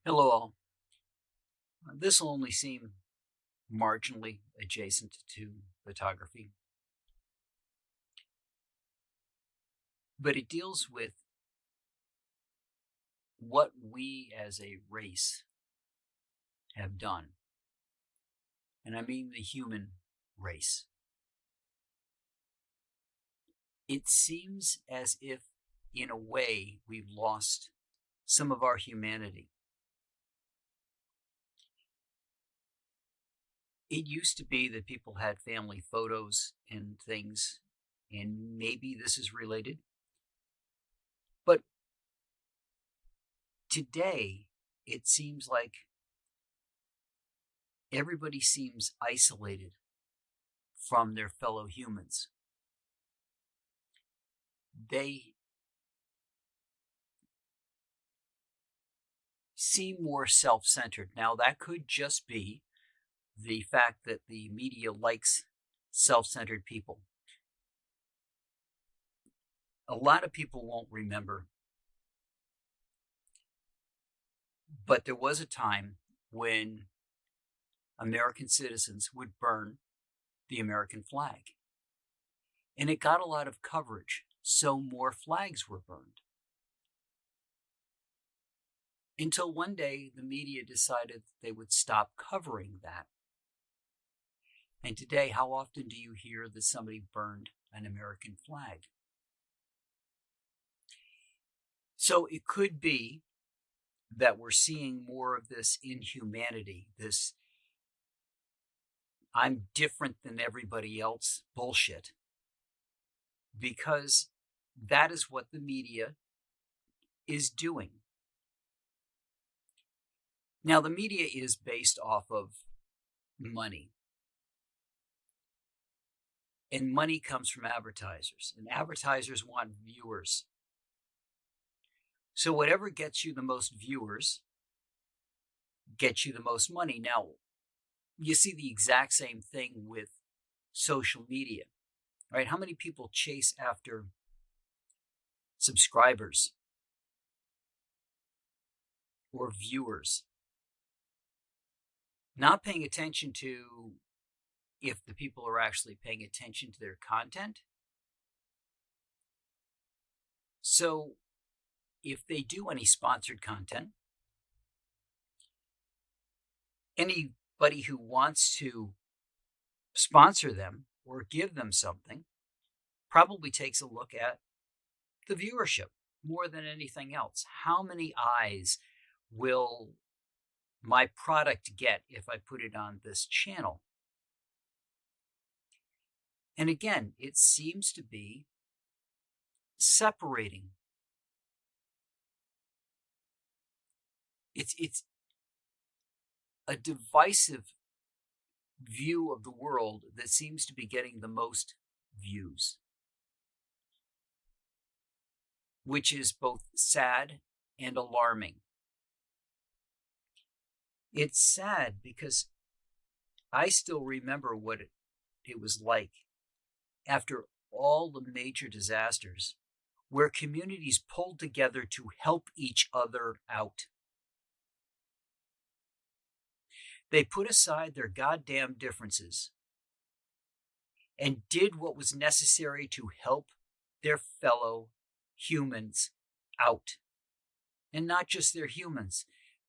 Hello, all. This will only seem marginally adjacent to photography, but it deals with what we as a race have done. And I mean the human race. It seems as if, in a way, we've lost some of our humanity. It used to be that people had family photos and things, and maybe this is related. But today, it seems like everybody seems isolated from their fellow humans. They seem more self-centered. Now, that could just be the fact that the media likes self-centered people. A lot of people won't remember, but there was a time when American citizens would burn the American flag. And it got a lot of coverage, so more flags were burned. Until one day, the media decided they would stop covering that. And today, how often do you hear that somebody burned an American flag? So it could be that we're seeing more of this inhumanity, this I'm different than everybody else bullshit, because that is what the media is doing. Now, the media is based off of money. And money comes from advertisers, and advertisers want viewers. So whatever gets you the most viewers gets you the most money. Now, you see the exact same thing with social media, right? How many people chase after subscribers or viewers, not paying attention to if the people are actually paying attention to their content? So if they do any sponsored content, anybody who wants to sponsor them or give them something probably takes a look at the viewership more than anything else. How many eyes will my product get if I put it on this channel? And again, it seems to be separating. It's a divisive view of the world that seems to be getting the most views, which is both sad and alarming. It's sad because I still remember what it was like after all the major disasters, where communities pulled together to help each other out. They put aside their goddamn differences and did what was necessary to help their fellow humans out. And not just their humans.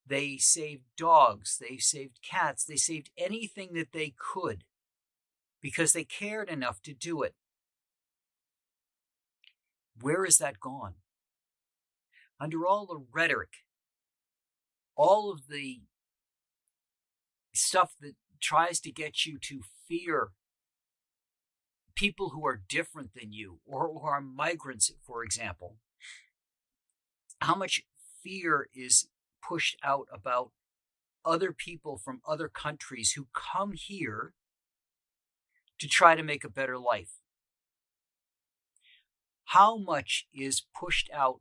They saved dogs, they saved cats, they saved anything that they could because they cared enough to do it. Where is that gone? Under all the rhetoric, all of the stuff that tries to get you to fear people who are different than you or who are migrants, for example, how much fear is pushed out about other people from other countries who come here to try to make a better life? How much is pushed out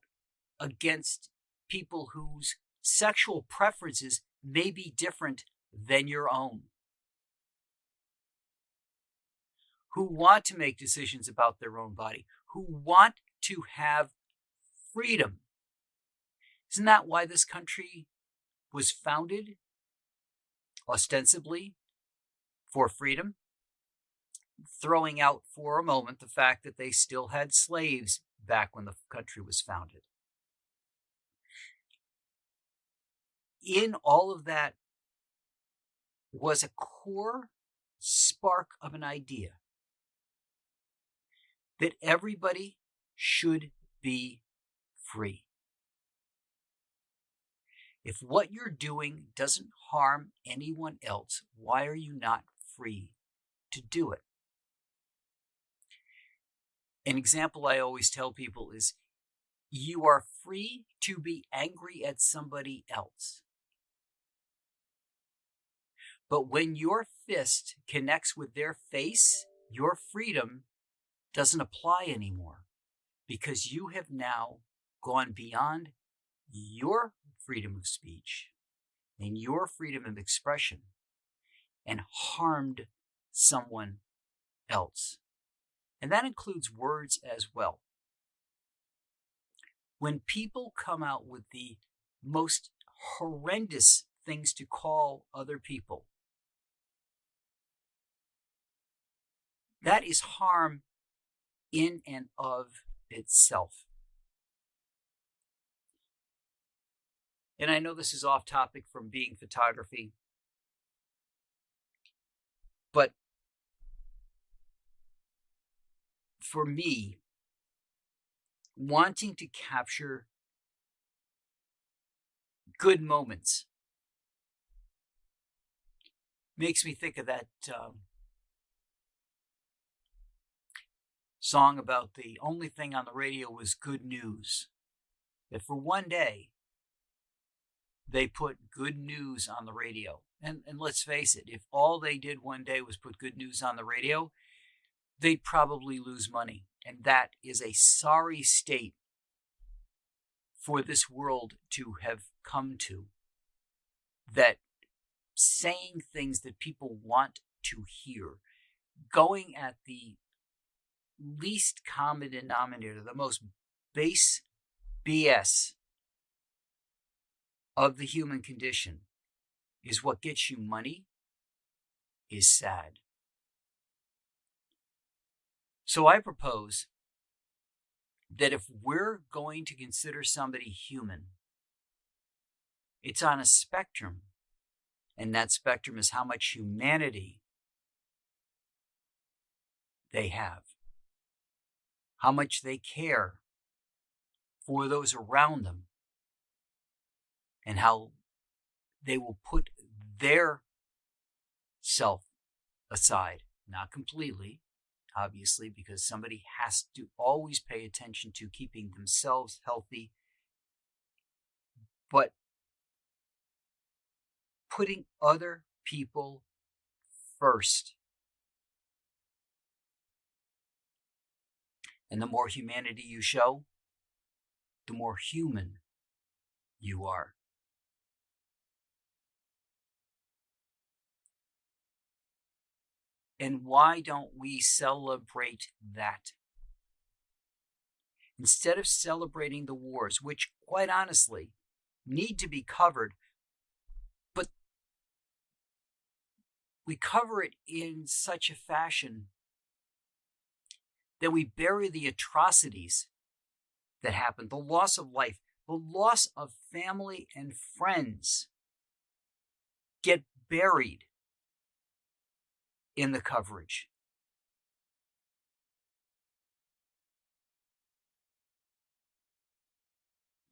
against people whose sexual preferences may be different than your own, who want to make decisions about their own body, who want to have freedom? Isn't that why this country was founded ostensibly for freedom, throwing out for a moment the fact that they still had slaves back when the country was founded. In all of that was a core spark of an idea that everybody should be free. If what you're doing doesn't harm anyone else, why are you not free to do it? An example I always tell people is you are free to be angry at somebody else. But when your fist connects with their face, your freedom doesn't apply anymore because you have now gone beyond your freedom of speech and your freedom of expression and harmed someone else. And that includes words as well. When people come out with the most horrendous things to call other people, that is harm in and of itself. And I know this is off topic from being photography, but for me, wanting to capture good moments makes me think of that song about the only thing on the radio was good news. That for one day, they put good news on the radio. And let's face it, if all they did one day was put good news on the radio, they'd probably lose money. And that is a sorry state for this world to have come to. That saying things that people want to hear, going at the least common denominator, the most base BS of the human condition is what gets you money, is sad. So I propose that if we're going to consider somebody human, it's on a spectrum, and that spectrum is how much humanity they have, how much they care for those around them, and how they will put their self aside, not completely, obviously, because somebody has to always pay attention to keeping themselves healthy, but putting other people first. And the more humanity you show, the more human you are. And why don't we celebrate that? Instead of celebrating the wars, which, quite honestly, need to be covered, but we cover it in such a fashion that we bury the atrocities that happened, the loss of life, the loss of family and friends get buried in the coverage.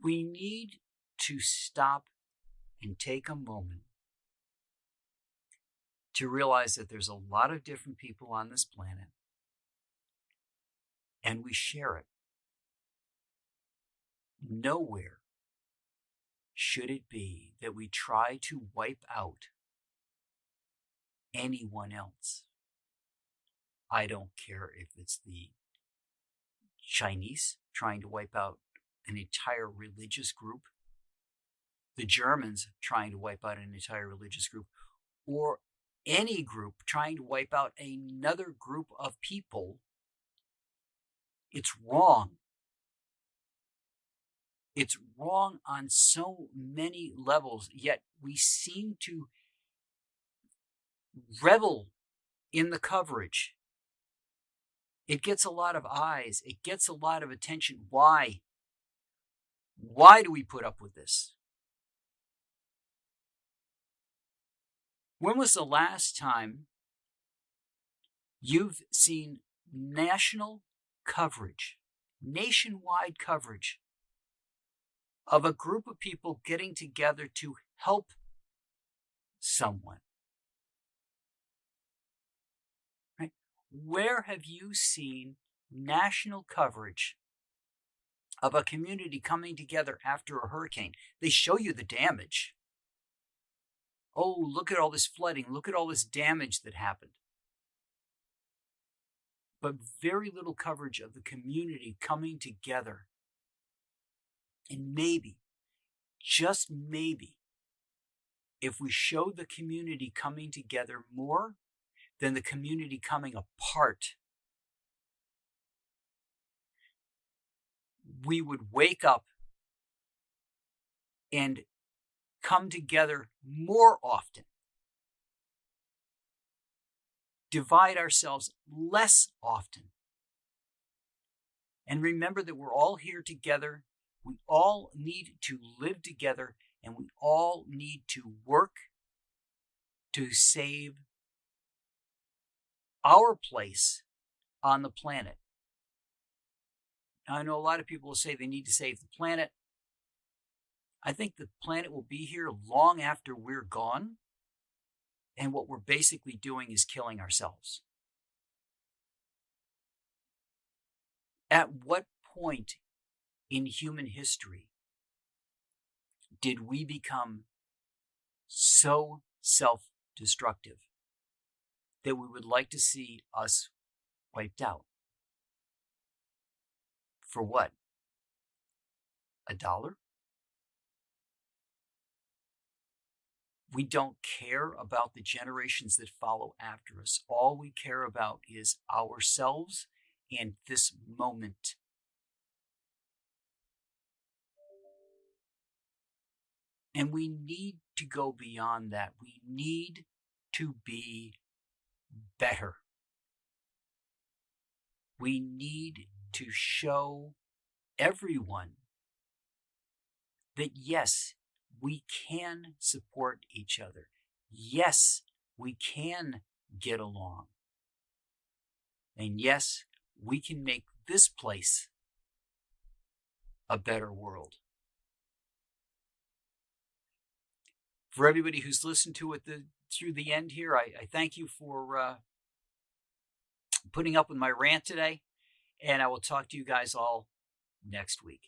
We need to stop and take a moment to realize that there's a lot of different people on this planet, and we share it. Nowhere should it be that we try to wipe out anyone else. I don't care if it's the Chinese trying to wipe out an entire religious group, the Germans trying to wipe out an entire religious group, or any group trying to wipe out another group of people. It's wrong. It's wrong on so many levels, yet we seem to revel in the coverage. It gets a lot of eyes. It gets a lot of attention. Why? Why do we put up with this? When was the last time you've seen national coverage, nationwide coverage of a group of people getting together to help someone? Right? Where have you seen national coverage of a community coming together after a hurricane? They show you the damage. Oh, look at all this flooding. Look at all this damage that happened. But very little coverage of the community coming together. And maybe, just maybe, if we showed the community coming together more than the community coming apart, we would wake up and come together more often, divide ourselves less often, and remember that we're all here together. We all need to live together, and we all need to work to save our place on the planet. Now, I know a lot of people will say they need to save the planet. I think the planet will be here long after we're gone, and what we're basically doing is killing ourselves. At what point in human history did we become so self-destructive that we would like to see us wiped out? For what? $1? We don't care about the generations that follow after us. All we care about is ourselves and this moment. And we need to go beyond that. We need to be better. We need to show everyone that yes, we can support each other. Yes, we can get along. And yes, we can make this place a better world. For everybody who's listened to it through the end here, I thank you for putting up with my rant today. And I will talk to you guys all next week.